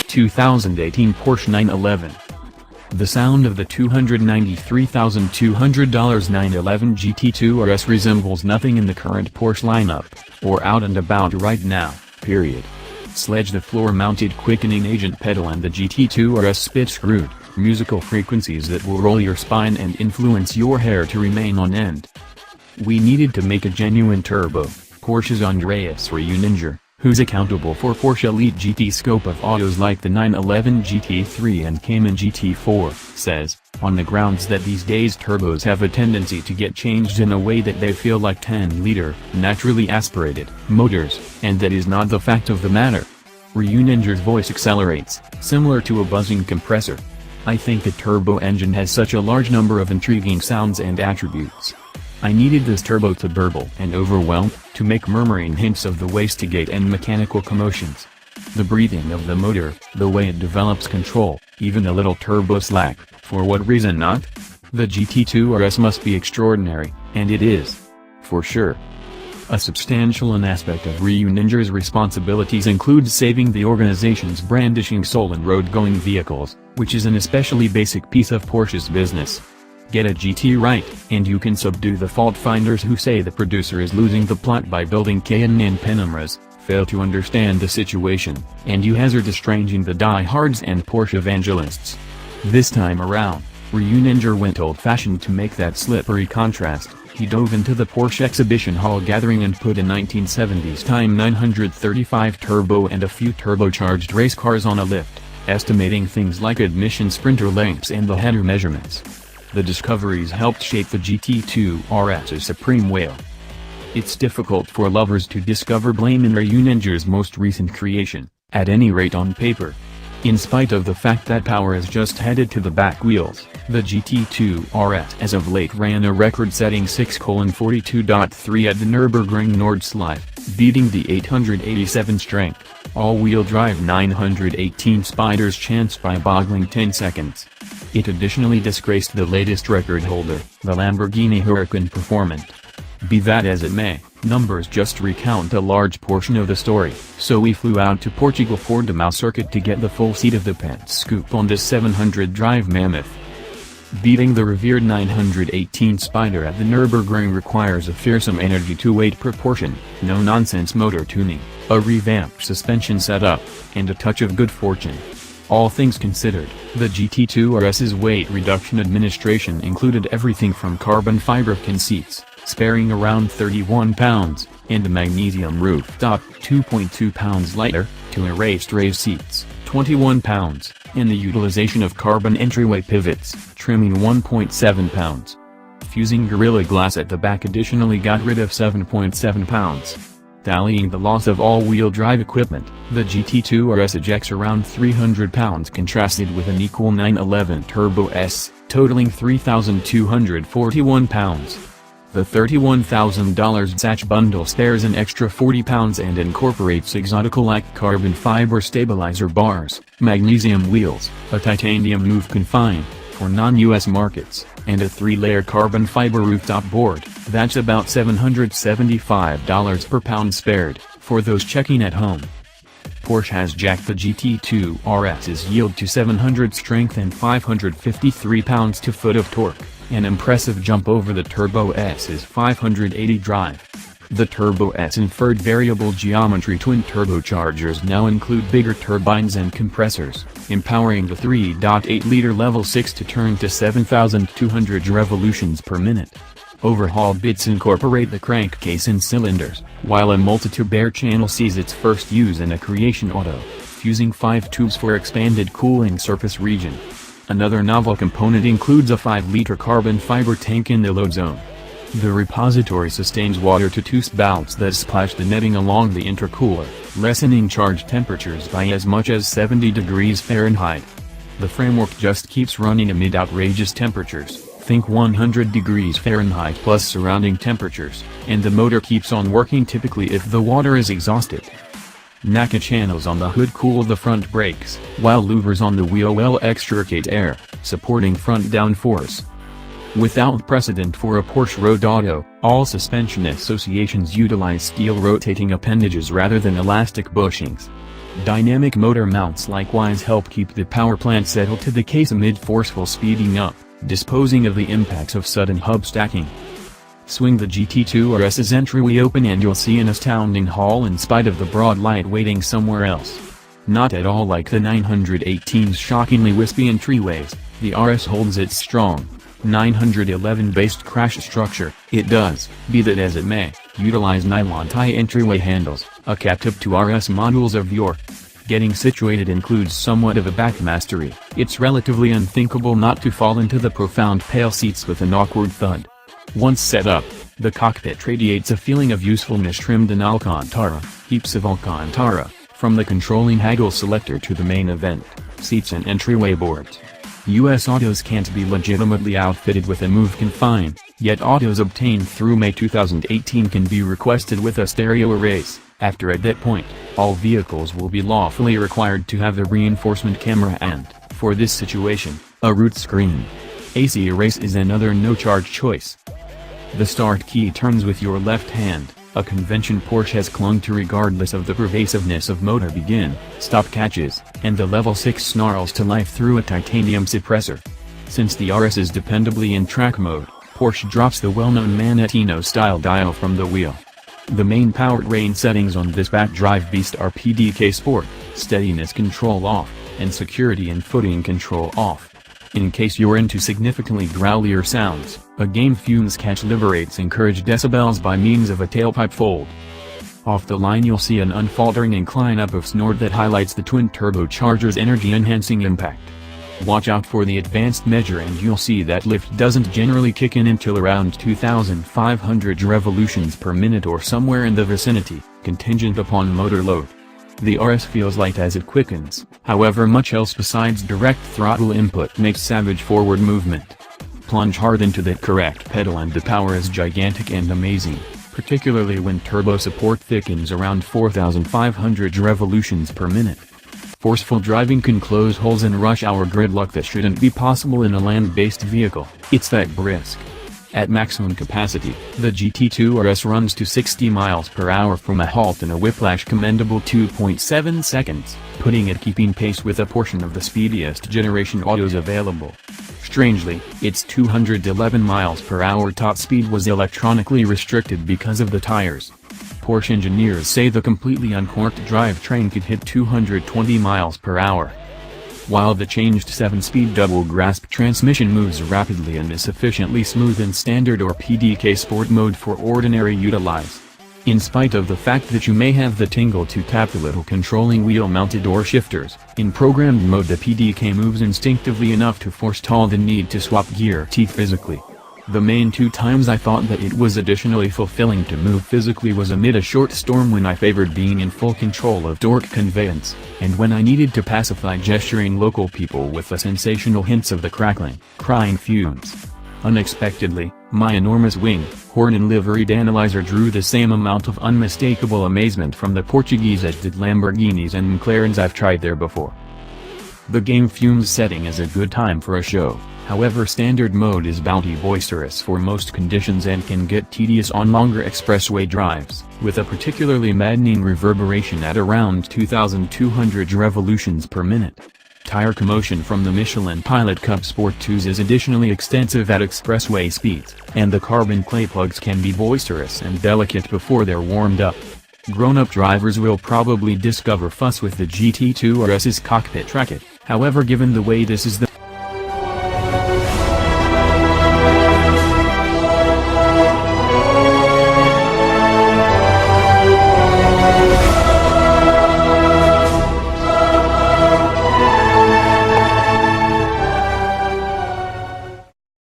(2018) Porsche 911. The sound of the $293,200 911 GT2 RS resembles nothing in the current Porsche lineup, or out and about right now, period. Sledge the floor-mounted quickening agent pedal and the GT2 RS spit-screwed, musical frequencies that will roll your spine and influence your hair to remain on end. We needed to make a genuine turbo. Porsche's Andreas Reuninger, who's accountable for Porsche Elite GT scope of autos like the 911 GT3 and Cayman GT4, says, on the grounds that these days turbos have a tendency to get changed in a way that they feel like 10-liter, naturally aspirated, motors, and that is not the fact of the matter. Reuninger's voice accelerates, similar to a buzzing compressor. I think a turbo engine has such a large number of intriguing sounds and attributes. I needed this turbo to burble and overwhelm, to make murmuring hints of the wastegate and mechanical commotions. The breathing of the motor, the way it develops control, even a little turbo slack, for what reason not? The GT2 RS must be extraordinary, and it is. For sure. A substantial aspect of Reuninger's responsibilities includes saving the organization's brandishing soul in road-going vehicles, which is an especially basic piece of Porsche's business. Get a GT right, and you can subdue the fault-finders who say the producer is losing the plot by building Cayenne Panameras, fail to understand the situation, and you hazard estranging the diehards and Porsche evangelists. This time around, Reuninger went old-fashioned to make that slippery contrast. He dove into the Porsche exhibition hall gathering and put a 1970s Time 935 turbo and a few turbocharged race cars on a lift, estimating things like admission sprinter lengths and the header measurements. The discoveries helped shape the GT2 RS's supreme whale. It's difficult for lovers to discover blame in Reuninger's most recent creation, at any rate on paper. In spite of the fact that power is just headed to the back wheels, the GT2 RS as of late ran a record-setting 6:42.3 at the Nurburgring Nordschleife, beating the 887 strength, all-wheel drive 918 Spider's chance by a boggling 10 seconds. It additionally disgraced the latest record holder, the Lamborghini Huracan Performant. Be that as it may, numbers just recount a large portion of the story, so we flew out to Portugal Portimao circuit to get the full seat of the pants scoop on this 700-drive mammoth. Beating the revered 918 Spider at the Nürburgring requires a fearsome energy-to-weight proportion, no-nonsense motor tuning, a revamped suspension setup, and a touch of good fortune. All things considered, the GT2 RS's weight reduction administration included everything from carbon fiber seats, sparing around 31 pounds, and a magnesium rooftop, 2.2 pounds lighter, to erased raised seats, 21 pounds, and the utilization of carbon entryway pivots, trimming 1.7 pounds. Fusing Gorilla Glass at the back additionally got rid of 7.7 pounds. Tallying the loss of all-wheel drive equipment, the GT2 RS ejects around 300 pounds contrasted with an equal 911 Turbo S, totaling 3,241 pounds. The $31,000 Satch bundle spares an extra 40 pounds and incorporates exotical-like carbon fiber stabilizer bars, magnesium wheels, a titanium move confine, for non-US markets, and a 3-layer carbon fiber rooftop board. That's about $775 per pound spared, for those checking at home. Porsche has jacked the GT2 RS's yield to 700 strength and 553 pounds-to-foot of torque, an impressive jump over the Turbo S's 580 drive. The Turbo S inferred variable geometry twin turbochargers now include bigger turbines and compressors, empowering the 3.8-liter Level 6 to turn to 7,200 revolutions per minute. Overhauled bits incorporate the crankcase and cylinders, while a multi-tube channel sees its first use in a Creation Auto, fusing 5 tubes for expanded cooling surface region. Another novel component includes a 5-liter carbon fiber tank in the load zone. The repository sustains water to 2 spouts that splash the netting along the intercooler, lessening charge temperatures by as much as 70 degrees Fahrenheit. The framework just keeps running amid outrageous temperatures, think 100 degrees Fahrenheit plus surrounding temperatures, and the motor keeps on working typically if the water is exhausted. NACA channels on the hood cool the front brakes, while louvers on the wheel well extricate air, supporting front downforce. Without precedent for a Porsche road auto, all suspension associations utilize steel rotating appendages rather than elastic bushings. Dynamic motor mounts likewise help keep the power plant settled to the case amid forceful speeding up, disposing of the impacts of sudden hub stacking. Swing the GT2 RS's entryway open and you'll see an astounding haul in spite of the broad light waiting somewhere else. Not at all like the 918's shockingly wispy entryways, the RS holds its strong 911-based crash structure. It does, be that as it may, utilize nylon tie entryway handles, a captive to RS models of yore. Getting situated includes somewhat of a backmastery. It's relatively unthinkable not to fall into the profound pale seats with an awkward thud. Once set up, the cockpit radiates a feeling of usefulness trimmed in Alcantara, heaps of Alcantara, from the controlling haggle selector to the main event, seats and entryway boards. US autos can't be legitimately outfitted with a move confine, yet autos obtained through May 2018 can be requested with a stereo arrays. After at that point, all vehicles will be lawfully required to have a reinforcement camera and, for this situation, a root screen. AC erase is another no-charge choice. The start key turns with your left hand, a convention Porsche has clung to regardless of the pervasiveness of motor begin, stop catches, and the level 6 snarls to life through a titanium suppressor. Since the RS is dependably in track mode, Porsche drops the well-known Manettino-style dial from the wheel. The main powertrain settings on this back-drive beast are PDK Sport, steadiness control off, and security and footing control off. In case you're into significantly growlier sounds, a game fumes catch liberates encouraged decibels by means of a tailpipe fold. Off the line you'll see an unfaltering incline up of snort that highlights the twin turbocharger's energy-enhancing impact. Watch out for the advanced measure and you'll see that lift doesn't generally kick in until around 2,500 revolutions per minute or somewhere in the vicinity, contingent upon motor load. The RS feels light as it quickens, however much else besides direct throttle input makes savage forward movement. Plunge hard into that correct pedal and the power is gigantic and amazing, particularly when turbo support thickens around 4,500 revolutions per minute. Forceful driving can close holes in rush hour gridlock that shouldn't be possible in a land-based vehicle. It's that brisk. At maximum capacity, the GT2 RS runs to 60 miles per hour from a halt in a whiplash commendable 2.7 seconds, putting it keeping pace with a portion of the speediest generation autos available. Strangely, its 211 miles per hour top speed was electronically restricted because of the tires. Porsche engineers say the completely uncorked drivetrain could hit 220 miles per hour. While the changed 7-speed double-grasp transmission moves rapidly and is sufficiently smooth in standard or PDK Sport mode for ordinary utilize. In spite of the fact that you may have the tingle to tap the little controlling wheel-mounted door shifters, in programmed mode the PDK moves instinctively enough to forestall the need to swap gear teeth physically. The main two times I thought that it was additionally fulfilling to move physically was amid a short storm when I favored being in full control of torque conveyance, and when I needed to pacify gesturing local people with the sensational hints of the crying fumes. Unexpectedly, my enormous wing, horn and liveried analyzer drew the same amount of unmistakable amazement from the Portuguese as did Lamborghinis and McLarens I've tried there before. The game fumes setting is a good time for a show. However, standard mode is bounty boisterous for most conditions and can get tedious on longer expressway drives, with a particularly maddening reverberation at around 2,200 revolutions per minute. Tire commotion from the Michelin Pilot Cup Sport 2s is additionally extensive at expressway speeds, and the carbon clay plugs can be boisterous and delicate before they're warmed up. Grown-up drivers will probably discover fuss with the GT2 RS's cockpit tracket, however given the way this is the